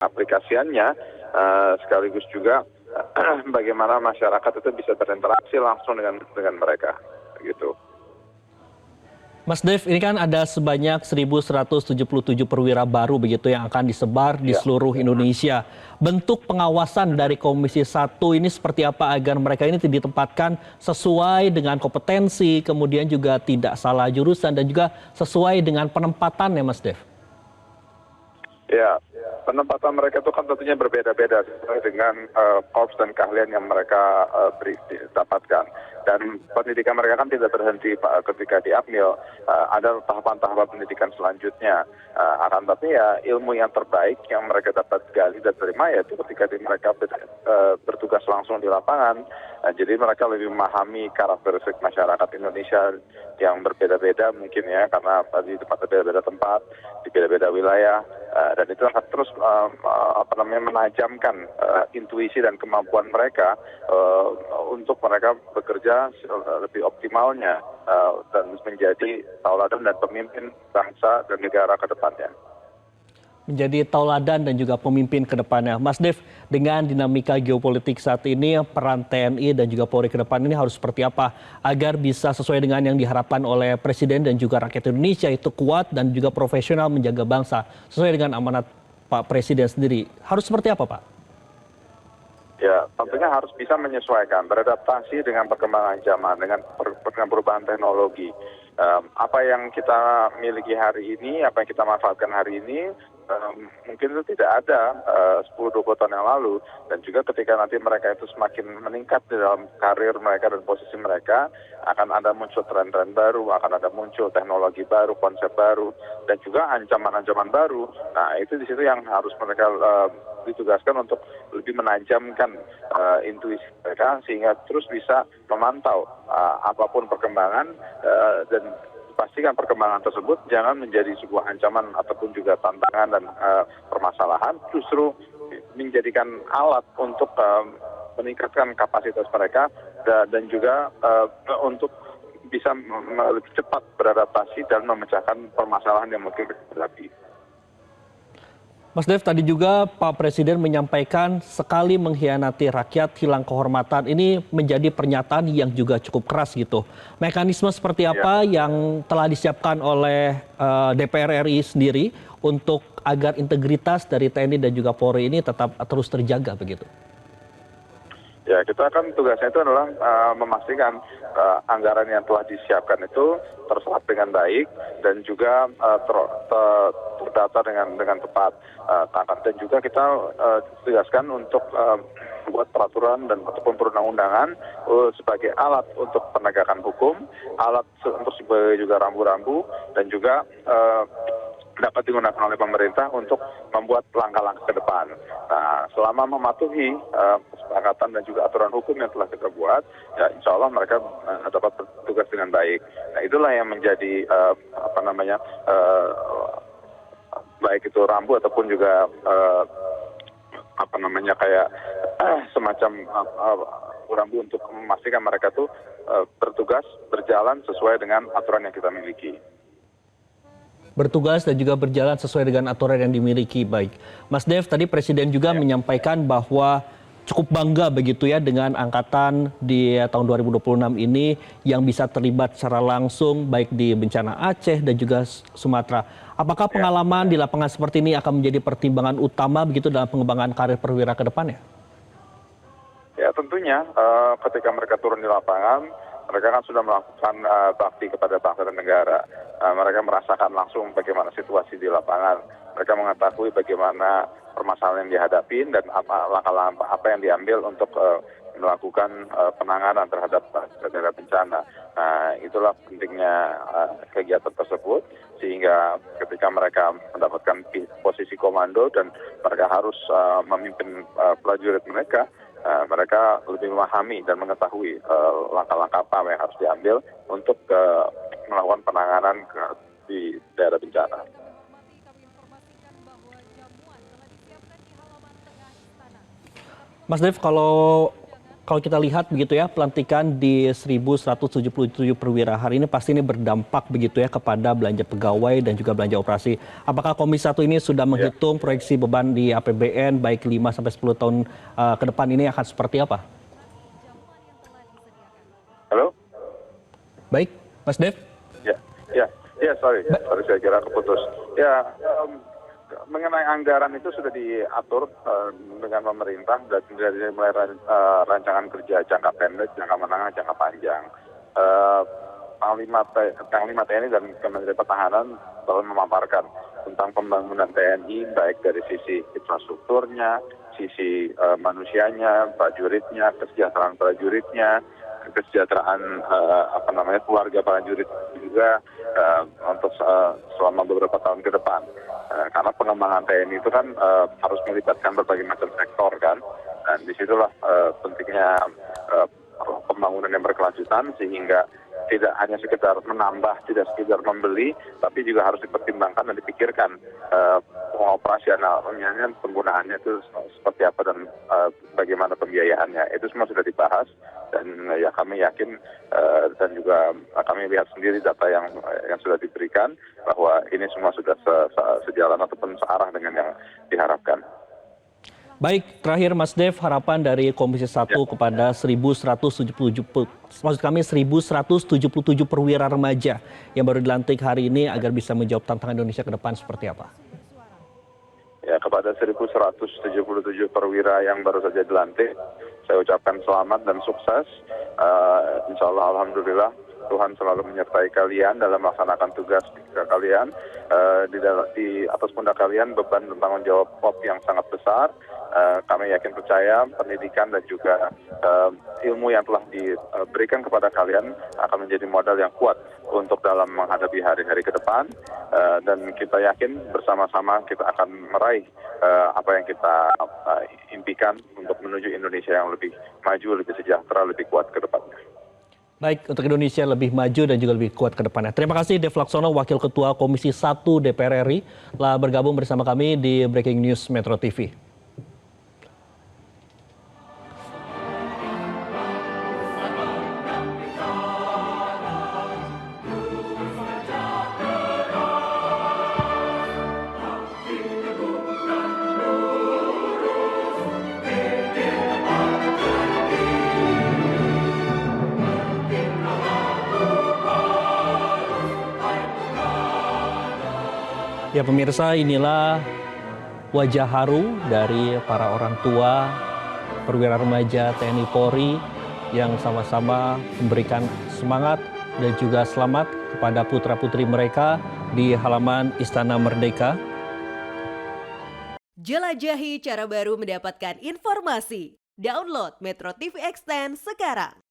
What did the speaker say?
aplikasiannya, sekaligus juga bagaimana masyarakat itu bisa berinteraksi langsung dengan mereka, gitu. Mas Dev, ini kan ada sebanyak 1.177 perwira baru begitu yang akan disebar di seluruh Indonesia. Bentuk pengawasan dari Komisi 1 ini seperti apa agar mereka ini ditempatkan sesuai dengan kompetensi, kemudian juga tidak salah jurusan dan juga sesuai dengan penempatannya, Mas Dev? Ya, penempatan mereka itu kan tentunya berbeda-beda sesuai dengan korps dan keahlian yang mereka dapatkan. Dan pendidikan mereka kan tidak berhenti ketika diambil, ada tahapan-tahapan pendidikan selanjutnya. Akan tapi ya ilmu yang terbaik yang mereka dapat gali dan terima yaitu ketika mereka bertugas langsung di lapangan. Jadi mereka lebih memahami karakteristik masyarakat Indonesia yang berbeda-beda mungkin ya, karena di beda-beda tempat, di beda-beda wilayah. Dan itu akan terus menajamkan intuisi dan kemampuan mereka untuk mereka bekerja lebih optimalnya dan menjadi tauladan dan pemimpin bangsa dan negara ke depannya. Menjadi tauladan dan juga pemimpin ke depannya. Mas Dev, dengan dinamika geopolitik saat ini, peran TNI dan juga Polri ke depan ini harus seperti apa agar bisa sesuai dengan yang diharapkan oleh Presiden dan juga rakyat Indonesia, itu kuat dan juga profesional menjaga bangsa sesuai dengan amanat Pak Presiden sendiri. Harus seperti apa, Pak? Ya, tentunya harus bisa menyesuaikan, beradaptasi dengan perkembangan zaman, dengan perubahan teknologi. Apa yang kita miliki hari ini, apa yang kita manfaatkan hari ini, mungkin itu tidak ada 10-20 tahun yang lalu. Dan juga ketika nanti mereka itu semakin meningkat di dalam karir mereka dan posisi mereka, akan ada muncul tren-tren baru, akan ada muncul teknologi baru, konsep baru, dan juga ancaman-ancaman baru. Nah, itu di situ yang harus mereka ditugaskan untuk lebih menajamkan intuisi mereka sehingga terus bisa memantau apapun perkembangan dan pastikan perkembangan tersebut jangan menjadi sebuah ancaman ataupun juga tantangan dan permasalahan, justru menjadikan alat untuk meningkatkan kapasitas mereka dan juga untuk bisa lebih cepat beradaptasi dan memecahkan permasalahan yang mungkin terjadi. Mas Dev, tadi juga Pak Presiden menyampaikan sekali mengkhianati rakyat hilang kehormatan. Ini menjadi pernyataan yang juga cukup keras gitu. Mekanisme seperti apa yang telah disiapkan oleh DPR RI sendiri untuk agar integritas dari TNI dan juga Polri ini tetap terus terjaga begitu? Ya, kita kan tugasnya itu adalah memastikan anggaran yang telah disiapkan itu terserap dengan baik dan juga terdata dengan tepat. Dan juga kita tugaskan untuk membuat peraturan dan ataupun perundang-undangan sebagai alat untuk penegakan hukum, alat untuk sebagai juga rambu-rambu dan juga dapat digunakan oleh pemerintah untuk membuat langkah-langkah ke depan. Nah, selama mematuhi kesepakatan dan juga aturan hukum yang telah kita buat, ya insya Allah mereka dapat bertugas dengan baik. Nah, itulah yang menjadi baik itu rambu ataupun juga semacam rambu untuk memastikan mereka tuh bertugas berjalan sesuai dengan aturan yang kita miliki. Bertugas dan juga berjalan sesuai dengan aturan yang dimiliki. Baik, Mas Dev, tadi Presiden juga menyampaikan bahwa cukup bangga begitu ya dengan angkatan di tahun 2026 ini yang bisa terlibat secara langsung baik di bencana Aceh dan juga Sumatera. Apakah pengalaman di lapangan seperti ini akan menjadi pertimbangan utama begitu dalam pengembangan karir perwira ke depannya? Ya, tentunya ketika mereka turun di lapangan, mereka kan sudah melakukan bakti kepada bangsa dan negara. Mereka merasakan langsung bagaimana situasi di lapangan. Mereka mengetahui bagaimana permasalahan yang dihadapi dan langkah-langkah apa yang diambil untuk melakukan penanganan terhadap daerah bencana. Nah, itulah pentingnya kegiatan tersebut, sehingga ketika mereka mendapatkan posisi komando dan mereka harus memimpin prajurit mereka, mereka lebih memahami dan mengetahui langkah-langkah apa yang harus diambil untuk melakukan penanganan di daerah bencana. Mas Dev, kalau kalau kita lihat begitu ya, pelantikan di 1.177 perwira hari ini pasti ini berdampak begitu ya kepada belanja pegawai dan juga belanja operasi. Apakah Komisi 1 ini sudah menghitung proyeksi beban di APBN baik 5 sampai 10 tahun ke depan ini akan seperti apa? Halo? Baik, Mas Dev. Sorry saya kira keputus. Mengenai anggaran itu sudah diatur dengan pemerintah dari mulai rancangan kerja jangka pendek, jangka menengah, jangka panjang. Panglima TNI dan Kementerian Pertahanan selalu memaparkan tentang pembangunan TNI baik dari sisi infrastrukturnya, sisi manusianya, prajuritnya, kesejahteraan prajuritnya, kesejahteraan keluarga prajurit juga untuk selama beberapa tahun ke depan. Karena pengembangan TNI itu kan harus melibatkan berbagai macam sektor kan, dan disitulah pentingnya pembangunan yang berkelanjutan sehingga tidak hanya sekedar menambah, tidak sekedar membeli, tapi juga harus dipertimbangkan dan dipikirkan operasionalnya, penggunaannya itu seperti apa dan bagaimana pembiayaannya. Itu semua sudah dibahas dan ya kami yakin dan juga kami lihat sendiri data yang sudah diberikan bahwa ini semua sudah sejalan ataupun searah dengan yang diharapkan. Baik, terakhir Mas Dev, harapan dari Komisi 1 kepada 1.177 perwira remaja yang baru dilantik hari ini agar bisa menjawab tantangan Indonesia ke depan seperti apa? Ya, kepada 1.177 perwira yang baru saja dilantik, saya ucapkan selamat dan sukses. Insya Allah, alhamdulillah, Tuhan selalu menyertai kalian dalam melaksanakan tugas kalian. Di atas pundak kalian beban dan tanggung jawab yang sangat besar. Kami yakin percaya pendidikan dan juga ilmu yang telah diberikan kepada kalian akan menjadi modal yang kuat untuk dalam menghadapi hari-hari ke depan, dan kita yakin bersama-sama kita akan meraih apa yang kita impikan untuk menuju Indonesia yang lebih maju, lebih sejahtera, lebih kuat ke depannya. Baik, untuk Indonesia lebih maju dan juga lebih kuat ke depannya. Terima kasih Dev Laksono, Wakil Ketua Komisi 1 DPR RI, telah bergabung bersama kami di Breaking News Metro TV. Ya pemirsa, inilah wajah haru dari para orang tua perwira remaja TNI Polri yang sama-sama memberikan semangat dan juga selamat kepada putra-putri mereka di halaman Istana Merdeka. Jelajahi cara baru mendapatkan informasi. Download Metro TV Extend sekarang.